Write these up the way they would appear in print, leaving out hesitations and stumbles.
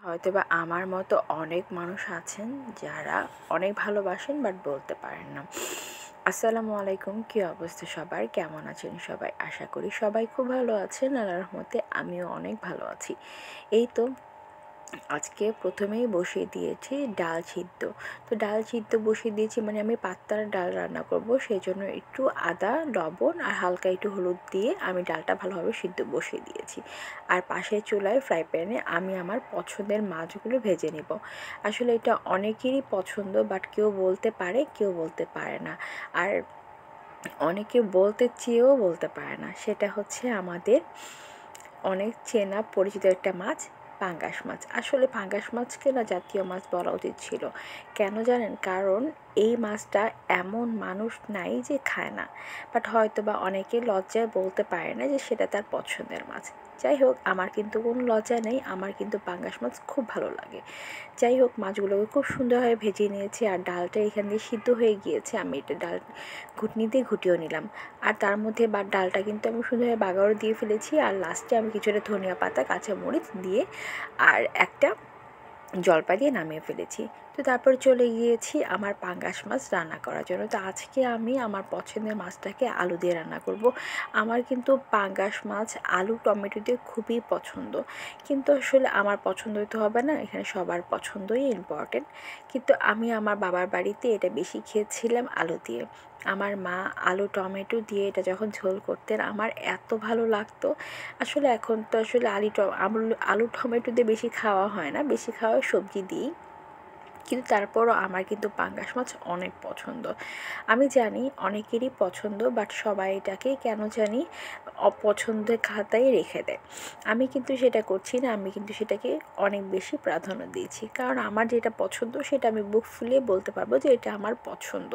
হয়তোবা আমার মতো অনেক মানুষ আছেন যারা অনেক ভালোবাসেন বাট বলতে পারেন না। আসসালামু আলাইকুম, কী অবস্থা সবার, কেমন আছেন সবাই? আশা করি সবাই খুব ভালো আছেন। আল্লাহর রহমতে আমিও অনেক ভালো আছি। এই তো আজকে প্রথমেই বসিয়ে দিয়েছি ডাল সিদ্ধ। তো ডাল সিদ্ধ বসিয়ে দিয়েছি মানে আমি পাতলা ডাল রান্না করব, সেই জন্য একটু আদা, লবণ আর হালকা একটু হলুদ দিয়ে আমি ডালটা ভালোভাবে সিদ্ধ বসিয়ে দিয়েছি। আর পাশের চুলায় ফ্রাই প্যানে আমি আমার পছন্দের মাছগুলো ভেজে নেব। আসলে এটা অনেকেরই পছন্দ, বাট কেউ বলতে পারে কেউ বলতে পারে না। আর অনেকে বলতে চেয়েও বলতে পারে না। সেটা হচ্ছে আমাদের অনেক চেনা পরিচিত একটা মাছ, পাঙ্গাস মাছ। আসলে পাঙ্গাস মাছকে না জাতীয় মাছ বলা উচিত ছিল। কেন জানেন? কারণ এই মাছটা এমন মানুষ নাই যে খায় না, বাট হয়তো বা অনেকে লজ্জায় বলতে পারে না যে সেটা তার পছন্দের মাছ। যাই হোক, আমার কিন্তু কোনো লজ্জা নেই, আমার কিন্তু পাঙ্গাস মাছ খুব ভালো লাগে। যাই হোক, মাছগুলোকে খুব সুন্দরভাবে ভেজে নিয়েছি আর ডালটা এখান দিয়ে সিদ্ধ হয়ে গিয়েছে। আমি এটা ডাল ঘুটনি দিয়ে ঘুটিয়েও নিলাম। আর তার মধ্যে ডালটা কিন্তু আমি সুন্দরভাবে বাগারও দিয়ে ফেলেছি। আর লাস্টে আমি কিছুটা ধনিয়া পাতা, কাঁচামরিচ দিয়ে আর একটা জলপাই দিয়ে নামিয়ে ফেলেছি। তো তারপর চলে গিয়েছি আমার পাঙ্গাস মাছ রান্না করার জন্য। তো আজকে আমি আমার পছন্দের মাছটাকে আলু দিয়ে রান্না করব। আমার কিন্তু পাঙ্গাস মাছ আলু টমেটো দিয়ে খুবই পছন্দ, কিন্তু আসলে আমার পছন্দ হতে হবে না, এখানে সবার পছন্দই ইম্পর্টেন্ট। কিন্তু আমি আমার বাবার বাড়িতে এটা বেশি খেয়েছিলাম আলু দিয়ে। আমার মা আলু টমেটো দিয়ে এটা যখন ঝোল করতেন আমার এত ভালো লাগতো। আসলে এখন তো আসলে আলু টমেটো দিয়ে বেশি খাওয়া হয় না, বেশি খাওয়া সবজি দিয়েই। কিন্তু তারপরও আমার কিন্তু পাঙ্গাস মাছ অনেক পছন্দ। আমি জানি অনেকেরই পছন্দ, বাট সবাই এটাকে কেন জানি অপছন্দের খাতায় রেখে দেয়। আমি কিন্তু সেটা করছি না, আমি কিন্তু সেটাকে অনেক বেশি প্রাধান্য দিয়েছি। কারণ আমার যেটা পছন্দ সেটা আমি বুক ফুলিয়ে বলতে পারবো যে এটা আমার পছন্দ।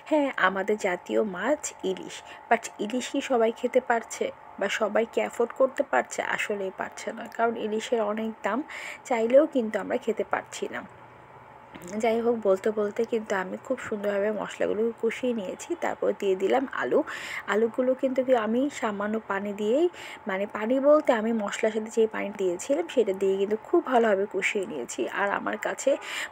হ্যাঁ, আমাদের জাতীয় মাছ ইলিশ, বাট ইলিশ কি সবাই খেতে পারছে বা সবাই কি অ্যাফোর্ড করতে পারছে? আসলেই পারছে না, কারণ ইলিশের অনেক দাম। চাইলেও কিন্তু আমরা খেতে পারছি না। যাই হোক, বলতে বলতে কিন্তু আমি খুব সুন্দরভাবে মশলাগুলো কষিয়ে নিয়েছি। তারপর দিয়ে দিলাম আলু। আলুগুলো কিন্তু আমি সামান্য পানি দিয়েই, মানে পানি বলতে আমি মশলার সাথে যে পানি দিয়েছিলাম সেটা দিয়ে কিন্তু খুব ভালোভাবে কষিয়ে নিয়েছি। আর আমার কাছে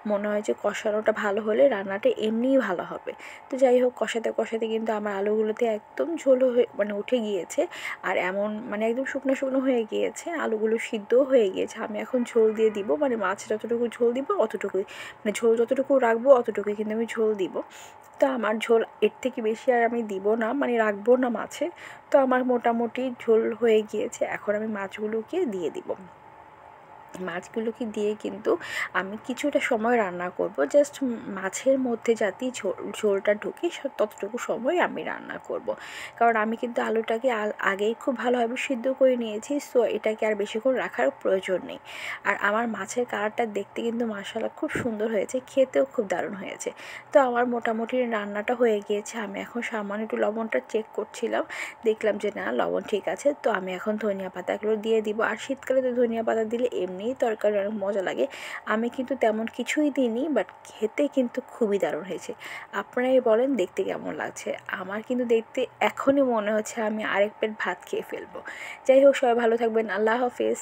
মনে হয় যে কষানোটা ভালো হলে রান্নাটা এমনিই ভালো হবে। তো যাই হোক, কষাতে কষাতে কিন্তু আমার আলুগুলোতে একদম ঝোল হয়ে মানে উঠে গিয়েছে। আর এমন মানে একদম শুকনো শুকনো হয়ে গিয়েছে, আলুগুলো সিদ্ধও হয়ে গিয়েছে। আমি এখন ঝোল দিয়ে দিব, মানে মাছের যতটুকু ঝোল দিব অতটুকুই, মানে ঝোল যতটুকু রাখবো অতটুকুই কিন্তু আমি ঝোল দিব। তো আমার ঝোল এর থেকে বেশি আর আমি দিব না, মানে রাখবো না মাছে। তো আমার মোটামুটি ঝোল হয়ে গিয়েছে, এখন আমি মাছগুলোকে দিয়ে দিব। মাছগুলোকে দিয়ে কিন্তু আমি কিছুটা সময় রান্না করব, জাস্ট মাছের মধ্যে যাতে ঝোলটা ঢুকে ততটুকু সময় আমি রান্না করব। কারণ আমি কিন্তু আলুটাকে আগেই খুব ভালোভাবে সিদ্ধ করে নিয়েছি, সো এটাকে আর বেশিক্ষণ রাখার প্রয়োজন নেই। আর আমার মাছের কালারটা দেখতে কিন্তু মাশাআল্লাহ খুব সুন্দর হয়েছে, খেতেও খুব দারুণ হয়েছে। তো আমার মোটামুটি রান্নাটা হয়ে গিয়েছে। আমি এখন সামান্য একটু লবণটা চেক করছিলাম, দেখলাম যে না, লবণ ঠিক আছে। তো আমি এখন ধনিয়া পাতাগুলো দিয়ে দিব। আর শীতকালে তো ধনিয়া পাতা দিলে এমনিই তরকারি অনেক মজা লাগে। আমি কিন্তু তেমন কিছুই দিইনি, বাট খেতে কিন্তু খুবই দারুণ হয়েছে। আপনারাই বলেন দেখতে কেমন লাগছে? আমার কিন্তু দেখতে এখনই মনে হচ্ছে আমি আরেক প্লেট ভাত খেয়ে ফেলবো। যাই হোক, সবাই ভালো থাকবেন। আল্লাহ হাফেজ।